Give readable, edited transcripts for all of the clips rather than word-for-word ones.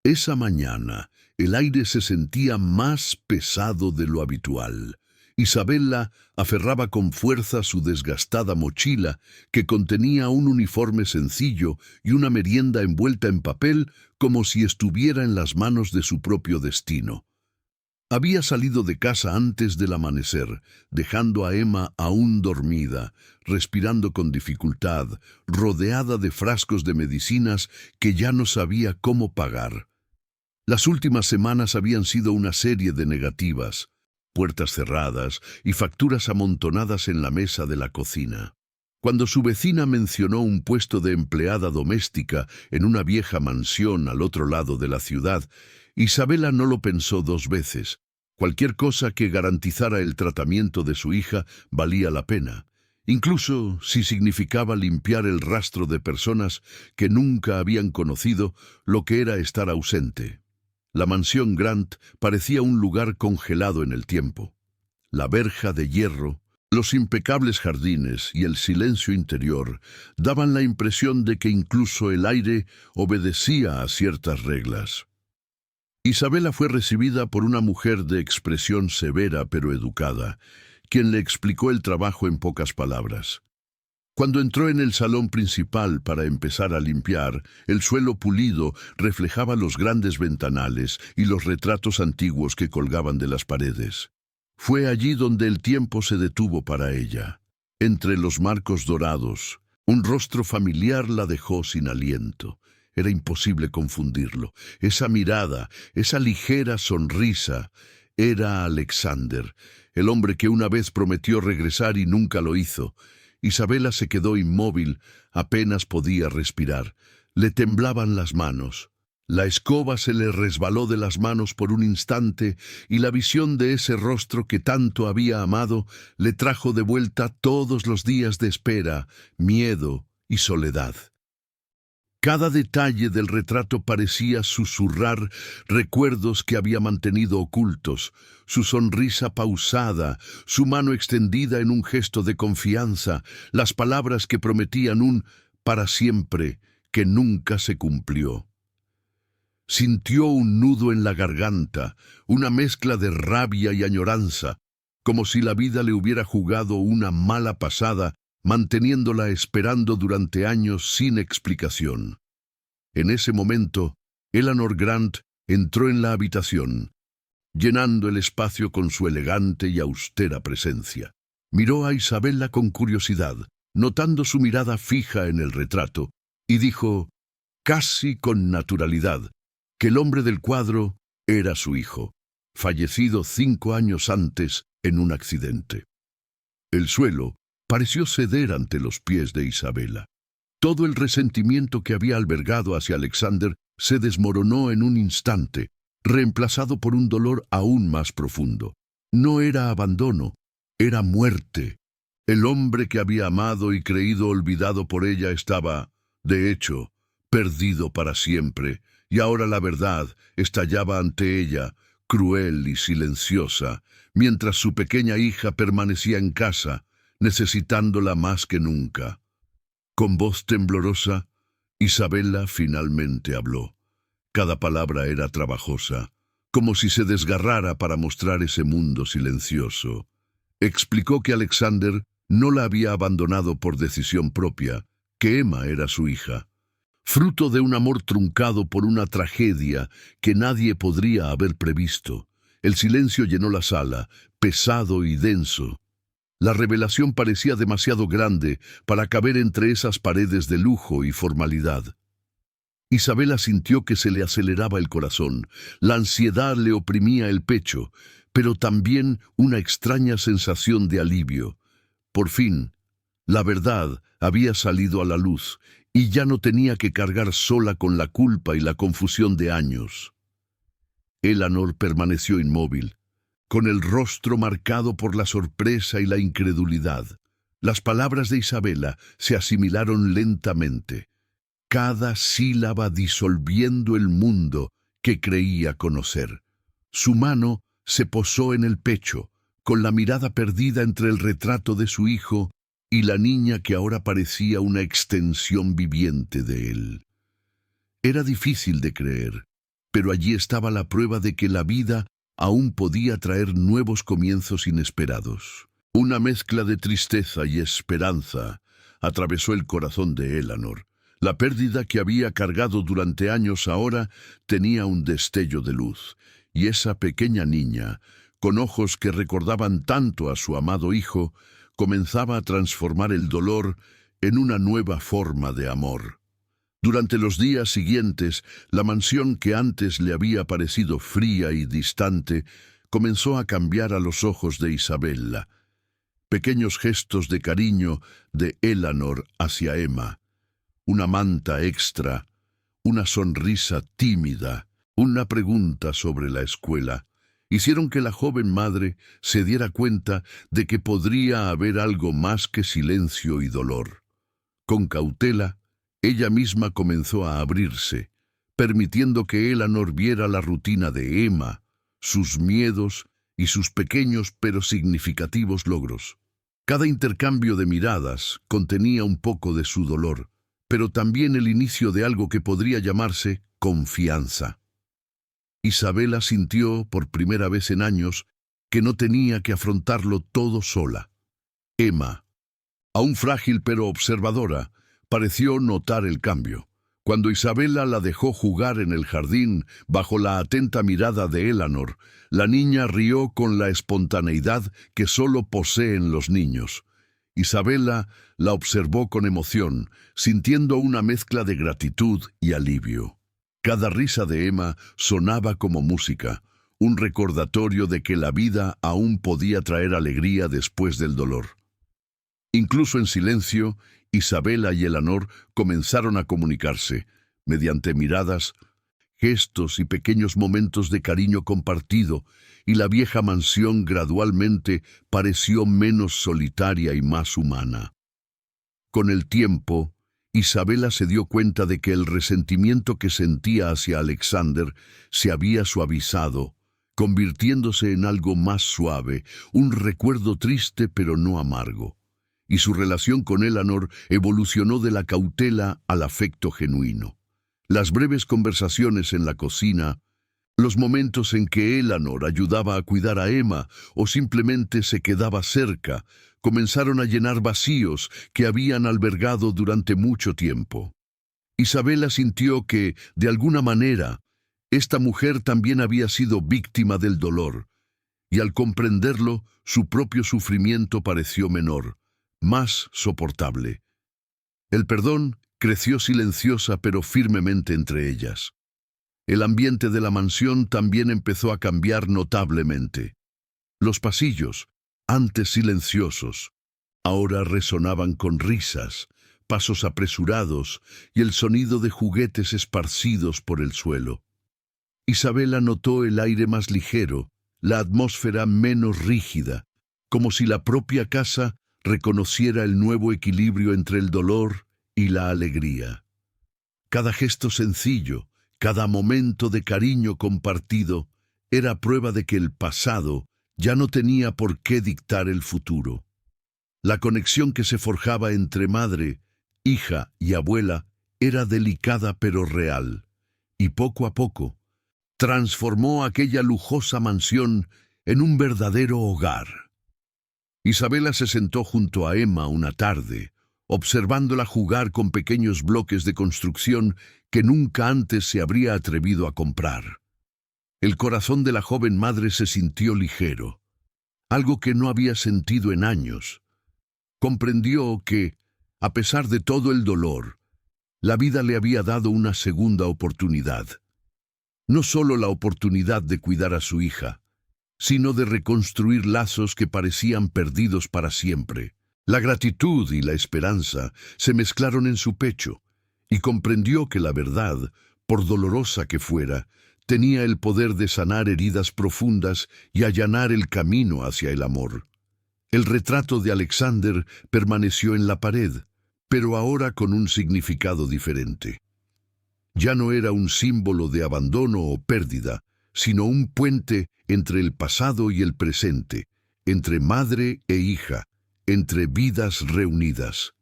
Esa mañana, el aire se sentía más pesado de lo habitual. Isabella aferraba con fuerza su desgastada mochila, que contenía un uniforme sencillo y una merienda envuelta en papel, como si estuviera en las manos de su propio destino. Había salido de casa antes del amanecer, dejando a Emma aún dormida, respirando con dificultad, rodeada de frascos de medicinas que ya no sabía cómo pagar. Las últimas semanas habían sido una serie de negativas, puertas cerradas y facturas amontonadas en la mesa de la cocina. Cuando su vecina mencionó un puesto de empleada doméstica en una vieja mansión al otro lado de la ciudad, Isabella no lo pensó dos veces. Cualquier cosa que garantizara el tratamiento de su hija valía la pena, incluso si significaba limpiar el rastro de personas que nunca habían conocido lo que era estar ausente. La mansión Grant parecía un lugar congelado en el tiempo. La verja de hierro, los impecables jardines y el silencio interior daban la impresión de que incluso el aire obedecía a ciertas reglas. Isabella fue recibida por una mujer de expresión severa pero educada, quien le explicó el trabajo en pocas palabras. Cuando entró en el salón principal para empezar a limpiar, el suelo pulido reflejaba los grandes ventanales y los retratos antiguos que colgaban de las paredes. Fue allí donde el tiempo se detuvo para ella. Entre los marcos dorados, un rostro familiar la dejó sin aliento. Era imposible confundirlo. Esa mirada, esa ligera sonrisa, era Alexander, el hombre que una vez prometió regresar y nunca lo hizo. Isabella se quedó inmóvil, apenas podía respirar. Le temblaban las manos. La escoba se le resbaló de las manos por un instante y la visión de ese rostro que tanto había amado le trajo de vuelta todos los días de espera, miedo y soledad. Cada detalle del retrato parecía susurrar recuerdos que había mantenido ocultos, su sonrisa pausada, su mano extendida en un gesto de confianza, las palabras que prometían un para siempre que nunca se cumplió. Sintió un nudo en la garganta, una mezcla de rabia y añoranza, como si la vida le hubiera jugado una mala pasada, manteniéndola esperando durante años sin explicación. En ese momento, Eleanor Grant entró en la habitación, llenando el espacio con su elegante y austera presencia. Miró a Isabella con curiosidad, notando su mirada fija en el retrato, y dijo, casi con naturalidad, que el hombre del cuadro era su hijo, fallecido 5 años antes en un accidente. El suelo pareció ceder ante los pies de Isabella. Todo el resentimiento que había albergado hacia Alexander se desmoronó en un instante, reemplazado por un dolor aún más profundo. No era abandono, era muerte. El hombre que había amado y creído olvidado por ella estaba, de hecho, perdido para siempre, y ahora la verdad estallaba ante ella, cruel y silenciosa, mientras su pequeña hija permanecía en casa, necesitándola más que nunca. Con voz temblorosa, Isabella finalmente habló. Cada palabra era trabajosa, como si se desgarrara para mostrar ese mundo silencioso. Explicó que Alexander no la había abandonado por decisión propia, que Emma era su hija, fruto de un amor truncado por una tragedia que nadie podría haber previsto. El silencio llenó la sala, pesado y denso. La revelación parecía demasiado grande para caber entre esas paredes de lujo y formalidad. Isabella sintió que se le aceleraba el corazón, la ansiedad le oprimía el pecho, pero también una extraña sensación de alivio. Por fin, la verdad había salido a la luz y ya no tenía que cargar sola con la culpa y la confusión de años. Eleanor permaneció inmóvil, con el rostro marcado por la sorpresa y la incredulidad. Las palabras de Isabella se asimilaron lentamente, cada sílaba disolviendo el mundo que creía conocer. Su mano se posó en el pecho, con la mirada perdida entre el retrato de su hijo y la niña que ahora parecía una extensión viviente de él. Era difícil de creer, pero allí estaba la prueba de que la vida aún podía traer nuevos comienzos inesperados. Una mezcla de tristeza y esperanza atravesó el corazón de Elanor. La pérdida que había cargado durante años ahora tenía un destello de luz, y esa pequeña niña, con ojos que recordaban tanto a su amado hijo, comenzaba a transformar el dolor en una nueva forma de amor. Durante los días siguientes, la mansión que antes le había parecido fría y distante comenzó a cambiar a los ojos de Isabella. Pequeños gestos de cariño de Elanor hacia Emma, una manta extra, una sonrisa tímida, una pregunta sobre la escuela, hicieron que la joven madre se diera cuenta de que podría haber algo más que silencio y dolor. Con cautela, ella misma comenzó a abrirse, permitiendo que Elanor viera la rutina de Emma, sus miedos y sus pequeños pero significativos logros. Cada intercambio de miradas contenía un poco de su dolor, pero también el inicio de algo que podría llamarse confianza. Isabella sintió, por primera vez en años, que no tenía que afrontarlo todo sola. Emma, aún frágil pero observadora, pareció notar el cambio. Cuando Isabella la dejó jugar en el jardín bajo la atenta mirada de Elanor, la niña rió con la espontaneidad que solo poseen los niños. Isabella la observó con emoción, sintiendo una mezcla de gratitud y alivio. Cada risa de Emma sonaba como música, un recordatorio de que la vida aún podía traer alegría después del dolor. Incluso en silencio, Isabella y Elanor comenzaron a comunicarse, mediante miradas, gestos y pequeños momentos de cariño compartido, y la vieja mansión gradualmente pareció menos solitaria y más humana. Con el tiempo, Isabella se dio cuenta de que el resentimiento que sentía hacia Alexander se había suavizado, convirtiéndose en algo más suave, un recuerdo triste pero no amargo. Y su relación con Elanor evolucionó de la cautela al afecto genuino. Las breves conversaciones en la cocina, los momentos en que Elanor ayudaba a cuidar a Emma o simplemente se quedaba cerca, comenzaron a llenar vacíos que habían albergado durante mucho tiempo. Isabella sintió que, de alguna manera, esta mujer también había sido víctima del dolor, y al comprenderlo, su propio sufrimiento pareció menor, más soportable. El perdón creció silenciosa pero firmemente entre ellas. El ambiente de la mansión también empezó a cambiar notablemente. Los pasillos, antes silenciosos, ahora resonaban con risas, pasos apresurados y el sonido de juguetes esparcidos por el suelo. Isabella notó el aire más ligero, la atmósfera menos rígida, como si la propia casa reconociera el nuevo equilibrio entre el dolor y la alegría. Cada gesto sencillo, cada momento de cariño compartido, era prueba de que el pasado ya no tenía por qué dictar el futuro. La conexión que se forjaba entre madre, hija y abuela era delicada pero real, y poco a poco transformó aquella lujosa mansión en un verdadero hogar. Isabella se sentó junto a Emma una tarde, observándola jugar con pequeños bloques de construcción que nunca antes se habría atrevido a comprar. El corazón de la joven madre se sintió ligero, algo que no había sentido en años. Comprendió que, a pesar de todo el dolor, la vida le había dado una segunda oportunidad. No solo la oportunidad de cuidar a su hija, sino de reconstruir lazos que parecían perdidos para siempre. La gratitud y la esperanza se mezclaron en su pecho, y comprendió que la verdad, por dolorosa que fuera, tenía el poder de sanar heridas profundas y allanar el camino hacia el amor. El retrato de Alexander permaneció en la pared, pero ahora con un significado diferente. Ya no era un símbolo de abandono o pérdida, sino un puente entre el pasado y el presente, entre madre e hija, entre vidas reunidas.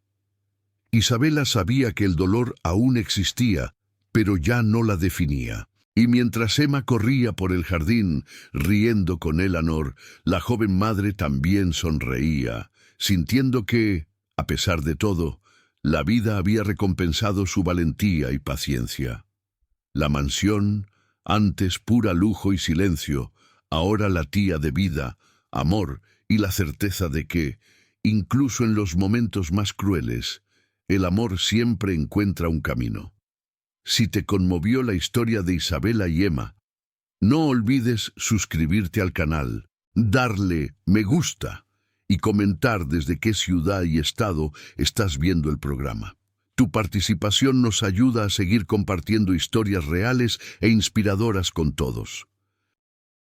Isabella sabía que el dolor aún existía, pero ya no la definía. Y mientras Emma corría por el jardín, riendo con Eleanor, la joven madre también sonreía, sintiendo que, a pesar de todo, la vida había recompensado su valentía y paciencia. La mansión, antes pura lujo y silencio, ahora latía de vida, amor y la certeza de que, incluso en los momentos más crueles, el amor siempre encuentra un camino. Si te conmovió la historia de Isabela y Emma, no olvides suscribirte al canal, darle me gusta y comentar desde qué ciudad y estado estás viendo el programa. Tu participación nos ayuda a seguir compartiendo historias reales e inspiradoras con todos.